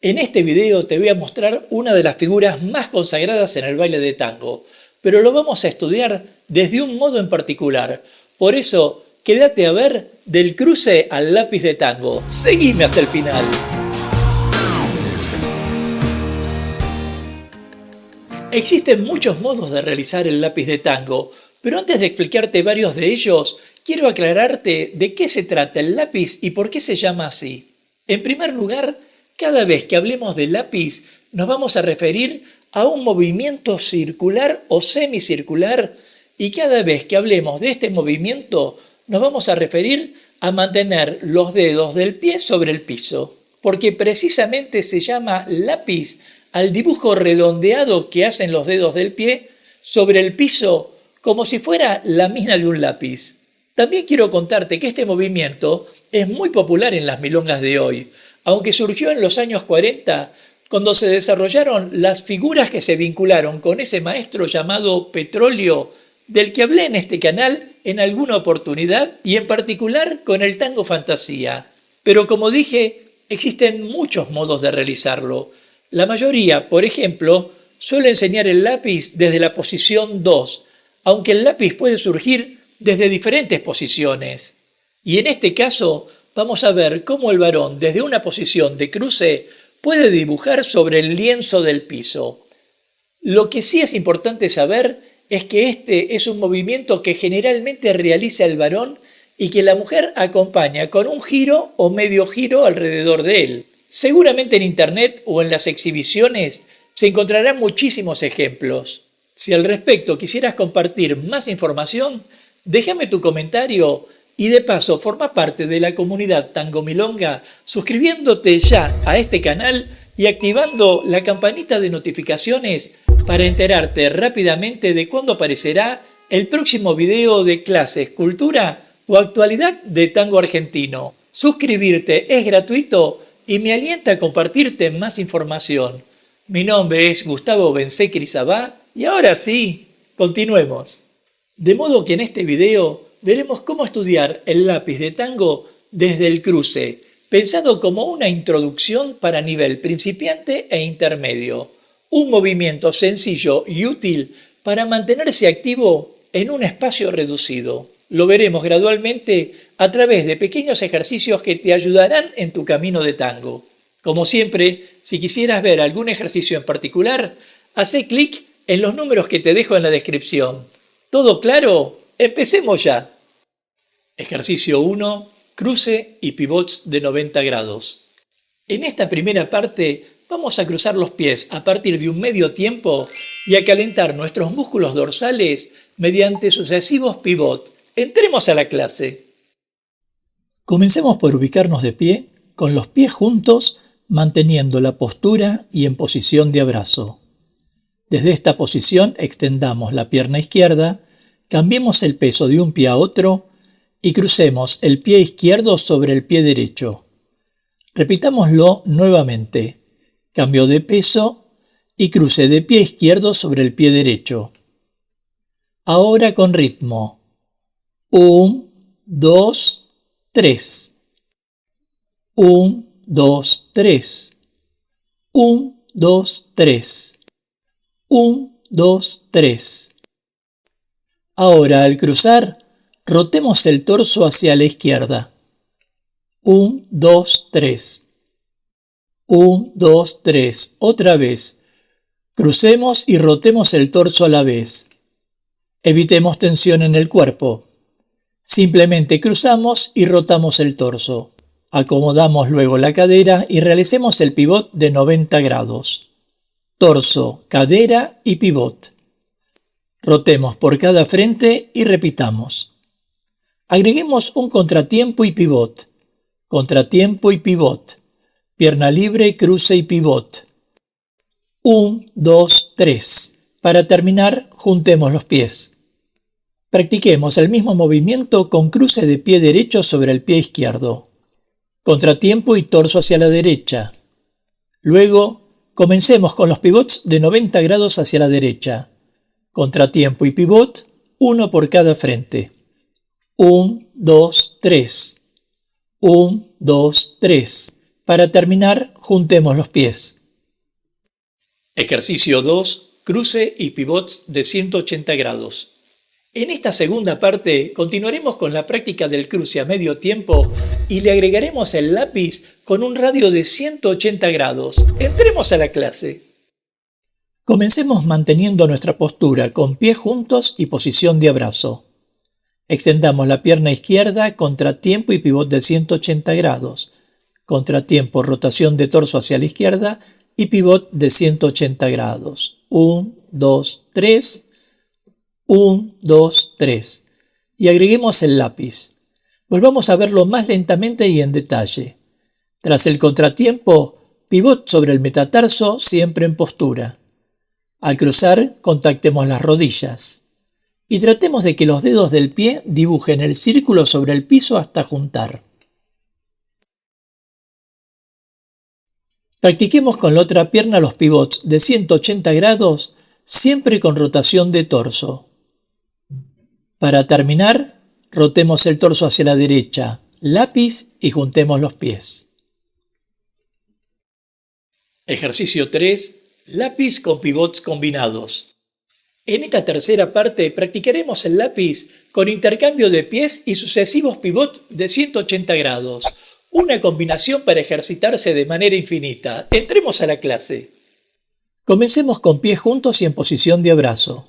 En este video te voy a mostrar una de las figuras más consagradas en el baile de tango, pero lo vamos a estudiar desde un modo en particular. Por eso, quédate a ver del cruce al lápiz de tango. Seguime hasta el final. Existen muchos modos de realizar el lápiz de tango, pero antes de explicarte varios de ellos, quiero aclararte de qué se trata el lápiz y por qué se llama así. En primer lugar, cada vez que hablemos de lápiz, nos vamos a referir a un movimiento circular o semicircular, y cada vez que hablemos de este movimiento, nos vamos a referir a mantener los dedos del pie sobre el piso, porque precisamente se llama lápiz al dibujo redondeado que hacen los dedos del pie sobre el piso como si fuera la mina de un lápiz. También quiero contarte que este movimiento es muy popular en las milongas de hoy, aunque surgió en los años 40, cuando se desarrollaron las figuras que se vincularon con ese maestro llamado Petróleo, del que hablé en este canal en alguna oportunidad, y en particular con el tango fantasía. Pero como dije, existen muchos modos de realizarlo. La mayoría, por ejemplo, suele enseñar el lápiz desde la posición 2, aunque el lápiz puede surgir desde diferentes posiciones. Y en este caso, vamos a ver cómo el varón, desde una posición de cruce, puede dibujar sobre el lienzo del piso. Lo que sí es importante saber es que este es un movimiento que generalmente realiza el varón y que la mujer acompaña con un giro o medio giro alrededor de él. Seguramente en internet o en las exhibiciones se encontrarán muchísimos ejemplos. Si al respecto quisieras compartir más información, déjame tu comentario y de paso forma parte de la comunidad Tango Milonga suscribiéndote ya a este canal y activando la campanita de notificaciones para enterarte rápidamente de cuándo aparecerá el próximo video de clases, cultura o actualidad de tango argentino. Suscribirte es gratuito y me alienta a compartirte más información. Mi nombre es Gustavo Bensecri-Sabá y ahora sí, continuemos. De modo que en este video veremos cómo estudiar el lápiz de tango desde el cruce, pensado como una introducción para nivel principiante e intermedio. Un movimiento sencillo y útil para mantenerse activo en un espacio reducido. Lo veremos gradualmente a través de pequeños ejercicios que te ayudarán en tu camino de tango. Como siempre, si quisieras ver algún ejercicio en particular, haz clic en los números que te dejo en la descripción. ¿Todo claro? ¡Empecemos ya! Ejercicio 1. Cruce y pivots de 90 grados. En esta primera parte vamos a cruzar los pies a partir de un medio tiempo y a calentar nuestros músculos dorsales mediante sucesivos pivots. Entremos a la clase. Comencemos por ubicarnos de pie, con los pies juntos, manteniendo la postura y en posición de abrazo. Desde esta posición extendamos la pierna izquierda, cambiemos el peso de un pie a otro y crucemos el pie izquierdo sobre el pie derecho. Repitámoslo nuevamente. Cambio de peso y cruce de pie izquierdo sobre el pie derecho. Ahora con ritmo. 1, 2, 3. 1, 2, 3. 1, 2, 3. 1, 2, 3. Ahora al cruzar, rotemos el torso hacia la izquierda. 1, 2, 3. 1, 2, 3. Otra vez. Crucemos y rotemos el torso a la vez. Evitemos tensión en el cuerpo. Simplemente cruzamos y rotamos el torso. Acomodamos luego la cadera y realicemos el pivot de 90 grados. Torso, cadera y pivot. Rotemos por cada frente y repitamos. Agreguemos un contratiempo y pivot. Contratiempo y pivot. Pierna libre, cruce y pivot. 1, 2, 3. Para terminar, juntemos los pies. Practiquemos el mismo movimiento con cruce de pie derecho sobre el pie izquierdo. Contratiempo y torso hacia la derecha. Luego, comencemos con los pivots de 90 grados hacia la derecha. Contratiempo y pivot, uno por cada frente. 1, 2, 3. 1, 2, 3. Para terminar, juntemos los pies. Ejercicio 2. Cruce y pivots de 180 grados. En esta segunda parte continuaremos con la práctica del cruce a medio tiempo y le agregaremos el lápiz con un radio de 180 grados. Entremos a la clase. Comencemos manteniendo nuestra postura con pies juntos y posición de abrazo. Extendamos la pierna izquierda, contratiempo y pivot de 180 grados. Contratiempo, rotación de torso hacia la izquierda y pivot de 180 grados. 1, 2, 3. 1, 2, 3. Y agreguemos el lápiz. Volvamos a verlo más lentamente y en detalle. Tras el contratiempo, pivot sobre el metatarso, siempre en postura. Al cruzar, contactemos las rodillas. Y tratemos de que los dedos del pie dibujen el círculo sobre el piso hasta juntar. Practiquemos con la otra pierna los pivots de 180 grados, siempre con rotación de torso. Para terminar, rotemos el torso hacia la derecha, lápiz y juntemos los pies. Ejercicio 3. Lápiz con pivots combinados. En esta tercera parte practicaremos el lápiz con intercambio de pies y sucesivos pivots de 180 grados. Una combinación para ejercitarse de manera infinita. Entremos a la clase. Comencemos con pies juntos y en posición de abrazo.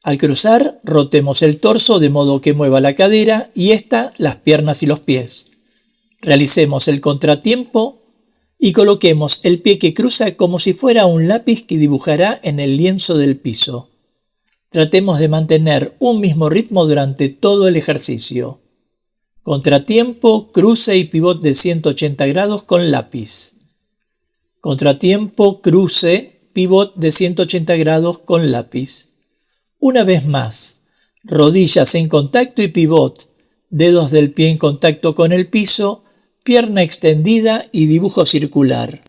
Al cruzar, rotemos el torso de modo que mueva la cadera y ésta las piernas y los pies. Realicemos el contratiempo y coloquemos el pie que cruza como si fuera un lápiz que dibujará en el lienzo del piso. Tratemos de mantener un mismo ritmo durante todo el ejercicio. Contratiempo, cruce y pivot de 180 grados con lápiz. Contratiempo, cruce, pivot de 180 grados con lápiz. Una vez más, rodillas en contacto y pivot, dedos del pie en contacto con el piso, pierna extendida y dibujo circular.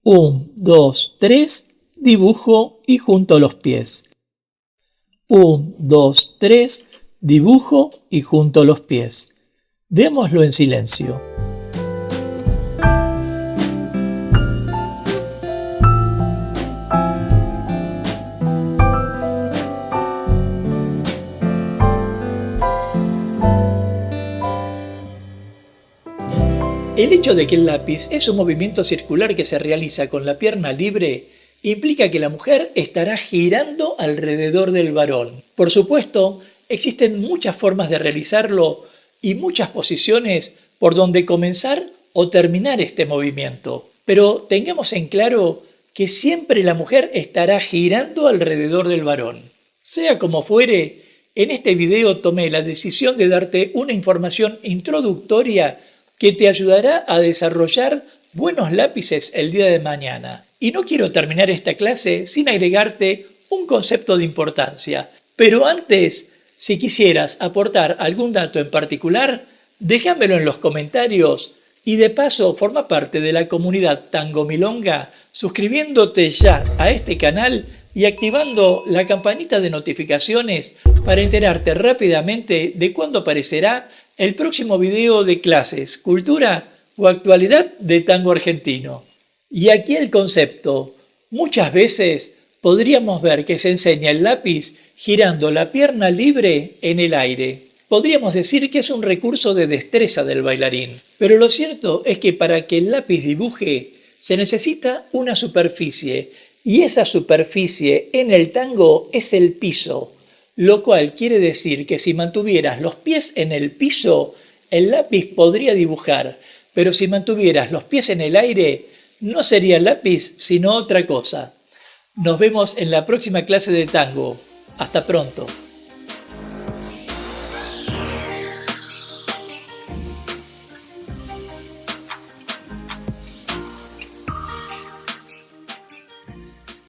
1, 2, 3, dibujo y junto los pies. 1, 2, 3, dibujo y junto los pies. Veámoslo en silencio. El hecho de que el lápiz es un movimiento circular que se realiza con la pierna libre implica que la mujer estará girando alrededor del varón. Por supuesto, existen muchas formas de realizarlo y muchas posiciones por donde comenzar o terminar este movimiento. Pero tengamos en claro que siempre la mujer estará girando alrededor del varón. Sea como fuere, en este video tomé la decisión de darte una información introductoria que te ayudará a desarrollar buenos lápices el día de mañana. Y no quiero terminar esta clase sin agregarte un concepto de importancia. Pero antes, si quisieras aportar algún dato en particular, déjamelo en los comentarios y de paso forma parte de la comunidad Tango Milonga suscribiéndote ya a este canal y activando la campanita de notificaciones para enterarte rápidamente de cuándo aparecerá el próximo video de clases, cultura o actualidad de tango argentino. Y aquí el concepto. Muchas veces podríamos ver que se enseña el lápiz girando la pierna libre en el aire. Podríamos decir que es un recurso de destreza del bailarín. Pero lo cierto es que para que el lápiz dibuje se necesita una superficie. Y esa superficie en el tango es el piso. Lo cual quiere decir que si mantuvieras los pies en el piso, el lápiz podría dibujar, pero si mantuvieras los pies en el aire, no sería lápiz sino otra cosa. Nos vemos en la próxima clase de tango. Hasta pronto.